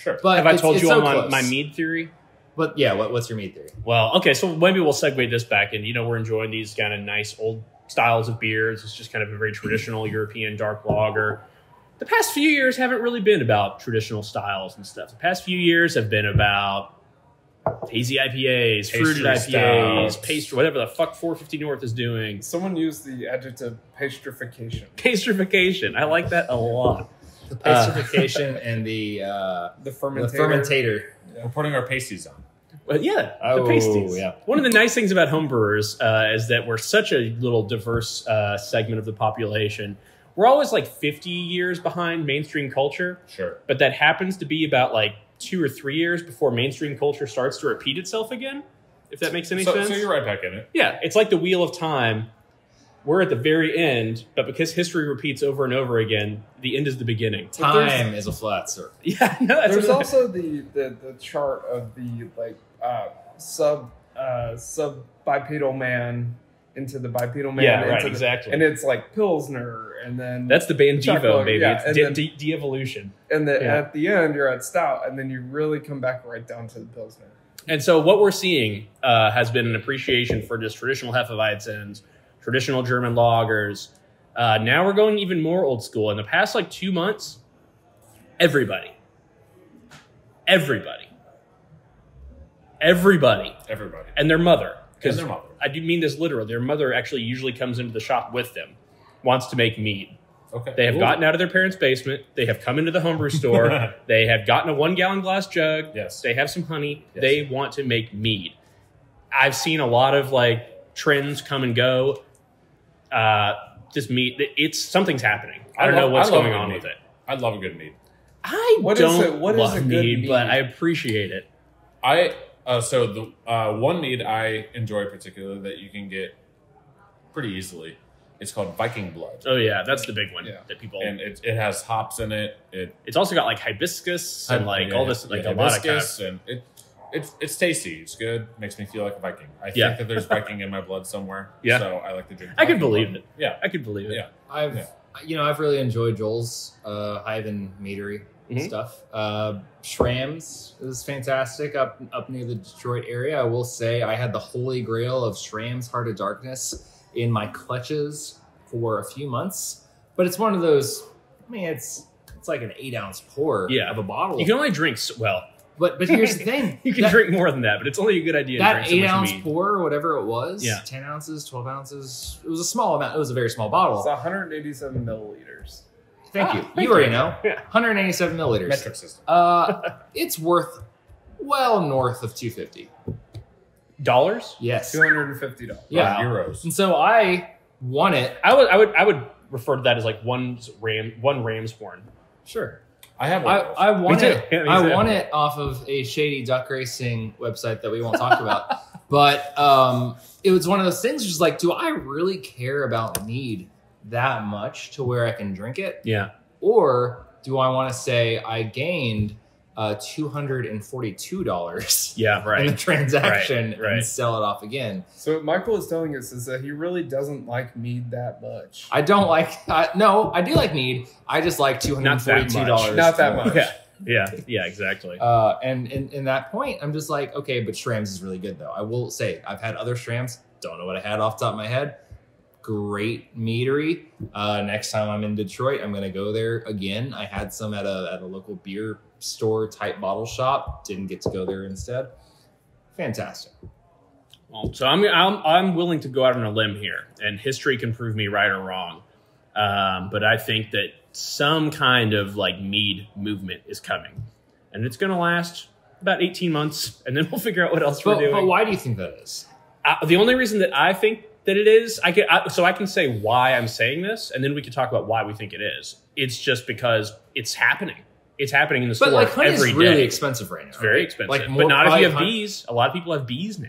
Sure. But Have I told it's you so on close. my mead theory? But yeah, what's your mead theory? Well, okay, so maybe we'll segue this back in. We're enjoying these kind of nice old styles of beers. It's just kind of a very traditional European dark lager. The past few years haven't really been about traditional styles and stuff. The past few years have been about hazy IPAs, fruited IPAs, pastry, whatever the fuck 450 North is doing. Someone used the adjective pastrification. Pastrification. I like that a lot. The pastrification and the fermentator. Yeah. We're putting our pasties on. But yeah, Oh, the pasties. yeah. One of the nice things about homebrewers is that we're such a little diverse segment of the population. We're always like 50 years behind mainstream culture, Sure. but that happens to be about like 2 or 3 years before mainstream culture starts to repeat itself again, if that makes any sense. So you're right back in it. Yeah, it's like the wheel of time. We're at the very end, but because history repeats over and over again, the end is the beginning. Time is a flat circle. Yeah, no, that's There's what- also the chart of the sub bipedal man into the bipedal man. Yeah, right, into exactly. And it's like Pilsner, and then That's the band Devo, Chocolate, baby. yeah, It's and de-evolution. and yeah. at the end you're at stout, and then you really come back right down to the Pilsner. And so what we're seeing has been an appreciation for just traditional Hefeweizens, traditional German lagers. Now we're going even more old school. In the past 2 months, everybody, Everybody. and their mother, And their mother. I do mean this literally. Their mother actually usually comes into the shop with them, wants to make mead. Okay. They have Ooh. gotten out of their parents' basement. They have come into the homebrew store. They have gotten a 1-gallon glass jug. Yes. They have some honey. Yes. They want to make mead. I've seen a lot of trends come and go. Just mead. Something's happening. I don't know what's I love going a good on mead. with it. I love a good mead. I What is don't it? What is love a good mead, but mead? I appreciate it. So the one mead I enjoy particularly that you can get pretty easily, it's called Viking Blood, Oh yeah, that's the big one Yeah. that people. and it has hops in it. It's also got hibiscus and all this, a lot of kind hibiscus, and it's tasty. It's good. Makes me feel like a Viking. I think Yeah. that there's Viking in my blood somewhere. Yeah. So I like to drink. I could Viking believe blood. it. Yeah. I could believe it. Yeah. I've really enjoyed Joel's Hive and Meadery Mhm. stuff. Schramm's is fantastic up near the Detroit area. I will say I had the holy grail of Schramm's Heart of Darkness in my clutches for a few months, but it's one of those. I mean, it's like an 8-ounce pour Yeah. of a bottle. You can only drink well. But here's the thing: You can drink more than that, but it's only a good idea to that drink so much 8-ounce mead. pour or whatever it was. Yeah. 10 ounces, 12 ounces. It was a small amount. It was a very small It's bottle. 187 milliliters. Thank you. thank You already you. know. Yeah. 187 milliliters. Metric system. It's worth well north of $250. Dollars? Yes. $250. Yeah. Euros. And so I won it. I would refer to that as one ram's horn. Sure. I have one. of those. I won Me too. it. Yeah, me I too. won it off of a shady duck racing website that we won't talk about. But it was one of those things. Just like, do I really care about mead that much to where I can drink it, Yeah. or do I want to say I gained $242 Yeah, in the right. transaction Right. and sell it off again? So what Michael is telling us is that he really doesn't like mead that much. I don't like. No, I do like mead. I just like $242. Not that more. much. Yeah, exactly. And in that point, I'm just like, okay, but Schramm's is really good though. I will say I've had other Schramm's. Don't know what I had off the top of my head. Great meadery. Next time I'm in Detroit, I'm gonna go there again. I had some at a local beer store type bottle shop. Didn't get to go there instead. Fantastic. Well, so I'm willing to go out on a limb here, and history can prove me right or wrong. But I think that some kind of mead movement is coming, and it's going to last about 18 months, and then we'll figure out what else we're doing. But why do you think that is? The only reason that I think that it is, I can say why I'm saying this, and then we can talk about why we think it is. It's just because it's happening. It's happening in the store honey every is really day. expensive right now. It's very right? expensive, more but not if you have honey- bees. A lot of people have bees now.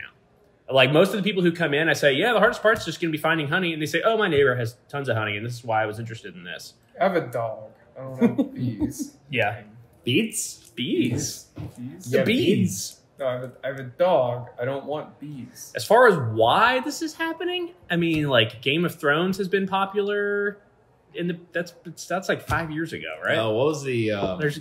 Most of the people who come in, I say, yeah, the hardest part's just going to be finding honey. And they say, oh, my neighbor has tons of honey, and this is why I was interested in this. I have a dog. I don't have bees. Yeah. Beets. Bees. Bees? The Yeah, bees. No, I have a dog. I don't want bees. As far as why this is happening, I mean, Game of Thrones has been popular. that's like 5 years ago, right? What was the?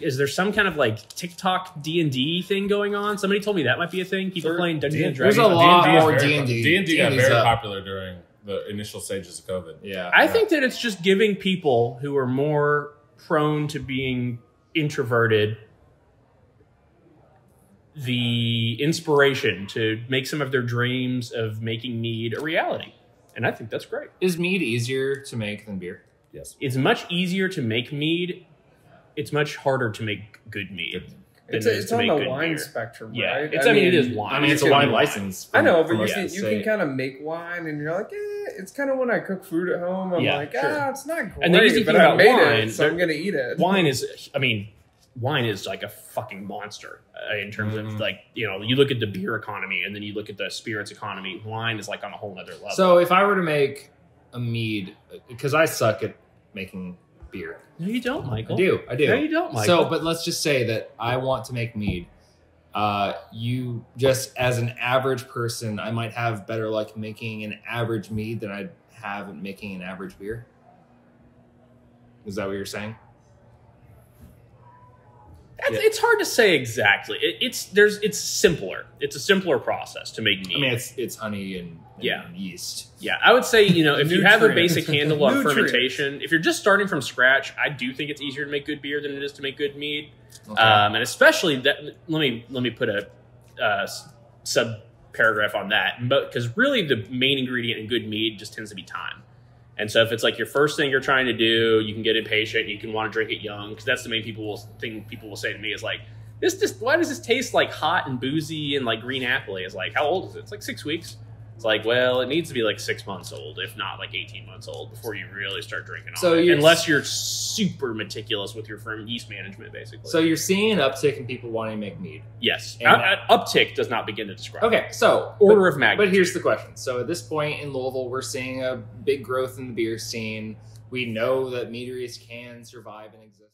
Is there some kind of like TikTok D&D thing going on? Somebody told me that might be a thing. People playing Dungeons and Dragons. There's a lot more D&D. D&D got D&D's very up. popular during the initial stages of COVID. Yeah, I think that it's just giving people who are more prone to being introverted the inspiration to make some of their dreams of making mead a reality. And I think that's great. Is mead easier to make than beer? Yes. It's much easier to make mead. It's much harder to make good mead. It's on the wine spectrum, Yeah, right? it is wine. I mean, it's a You wine can- license. I know, but from you us can to you say. can kind of make wine, and you're like, it's kind of when I cook food at home. I'm Yeah, like, sure. it's not great, And the easy but thing I about made wine, it, so I'm gonna eat it. Wine is like a fucking monster in terms of like, you look at the beer economy and then you look at the spirits economy. Wine is like on a whole nother level. So if I were to make a mead, because I suck at making beer. No, you don't, Michael. I do. No, you don't, Michael. So, but let's just say that I want to make mead. You just as an average person, I might have better luck making an average mead than I'd have at making an average beer. Is that what you're saying? It's hard to say exactly. It's simpler. It's a simpler process to make mead. I mean, it's honey and Yeah. yeast. Yeah, I would say, if you have a Nutrients. basic handle on Nutrients. fermentation, if you're just starting from scratch, I do think it's easier to make good beer than it is to make good mead. Okay. And especially that, let me put a sub paragraph on that, because really the main ingredient in good mead just tends to be time. And so if it's like your first thing you're trying to do, you can get impatient. You can want to drink it young, because that's the main thing people will say to me is like, why does this taste like hot and boozy and like green apple? It's like, how old is it? It's like 6 weeks. It's like, well, it needs to be like 6 months old, if not like 18 months old, before you really start drinking So on it. you're- Unless you're super meticulous with your firm yeast management, basically. So you're seeing an uptick in people wanting to make mead. yes, And- uptick does not begin to describe. Okay, so Order of magnitude. But here's the question. So at this point in Louisville, we're seeing a big growth in the beer scene. We know that meaderies can survive and exist.